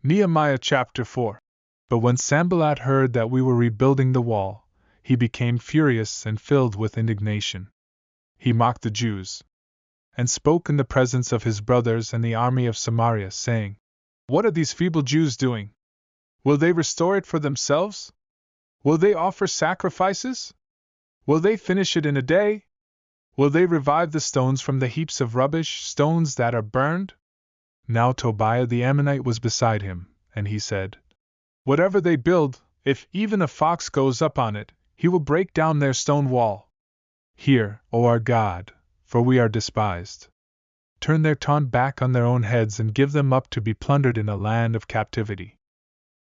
Nehemiah Chapter 4. But when Sanballat heard that we were rebuilding the wall, he became furious and filled with indignation. He mocked the Jews, and spoke in the presence of his brothers and the army of Samaria, saying, "What are these feeble Jews doing? Will they restore it for themselves? Will they offer sacrifices? Will they finish it in a day? Will they revive the stones from the heaps of rubbish, stones that are burned?" Now Tobiah the Ammonite was beside him, and he said, "Whatever they build, if even a fox goes up on it, he will break down their stone wall. Hear, O our God, for we are despised. Turn their taunt back on their own heads and give them up to be plundered in a land of captivity.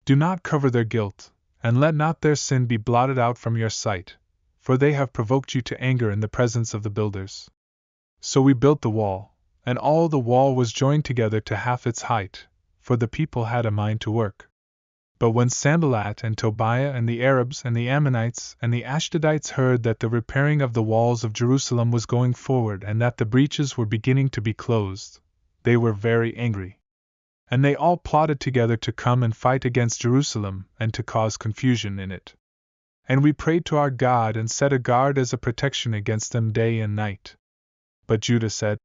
Do not cover their guilt, and let not their sin be blotted out from your sight, for they have provoked you to anger in the presence of the builders." So we built the wall, and all the wall was joined together to half its height, for the people had a mind to work. But when Sanballat and Tobiah and the Arabs and the Ammonites and the Ashdodites heard that the repairing of the walls of Jerusalem was going forward and that the breaches were beginning to be closed, they were very angry. And they all plotted together to come and fight against Jerusalem and to cause confusion in it. And we prayed to our God and set a guard as a protection against them day and night. But Judah said,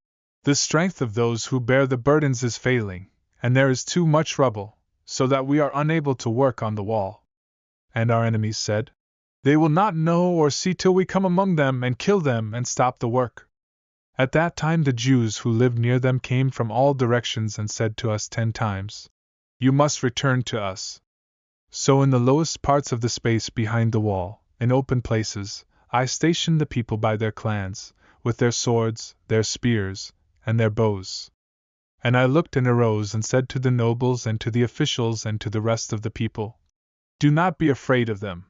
"The strength of those who bear the burdens is failing, and there is too much rubble, so that we are unable to work on the wall." And our enemies said, "They will not know or see till we come among them and kill them and stop the work." At that time the Jews who lived near them came from all directions and said to us 10 times, "You must return to us." So in the lowest parts of the space behind the wall, in open places, I stationed the people by their clans, with their swords, their spears, and their bows. And I looked and arose and said to the nobles and to the officials and to the rest of the people, "Do not be afraid of them.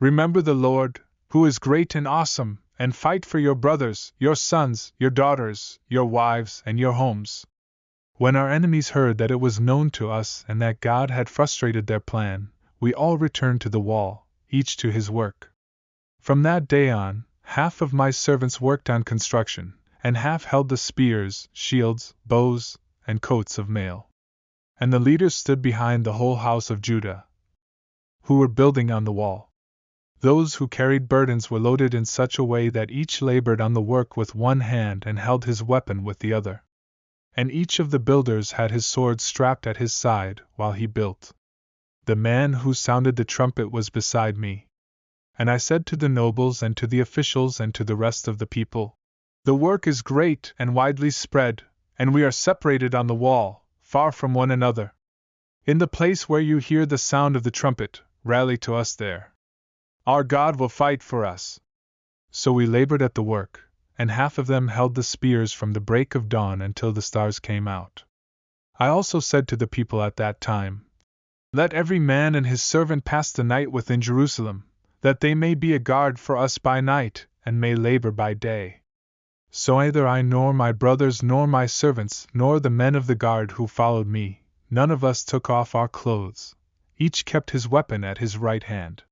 Remember the Lord, who is great and awesome, and fight for your brothers, your sons, your daughters, your wives, and your homes." When our enemies heard that it was known to us and that God had frustrated their plan, we all returned to the wall, each to his work. From that day on, half of my servants worked on construction, and half held the spears, shields, bows, and coats of mail. And the leaders stood behind the whole house of Judah, who were building on the wall. Those who carried burdens were loaded in such a way that each labored on the work with one hand and held his weapon with the other. And each of the builders had his sword strapped at his side while he built. The man who sounded the trumpet was beside me. And I said to the nobles and to the officials and to the rest of the people, "The work is great and widely spread, and we are separated on the wall, far from one another. In the place where you hear the sound of the trumpet, rally to us there. Our God will fight for us." So we labored at the work, and half of them held the spears from the break of dawn until the stars came out. I also said to the people at that time, "Let every man and his servant pass the night within Jerusalem, that they may be a guard for us by night, and may labor by day." So neither I nor my brothers nor my servants nor the men of the guard who followed me, none of us took off our clothes. Each kept his weapon at his right hand.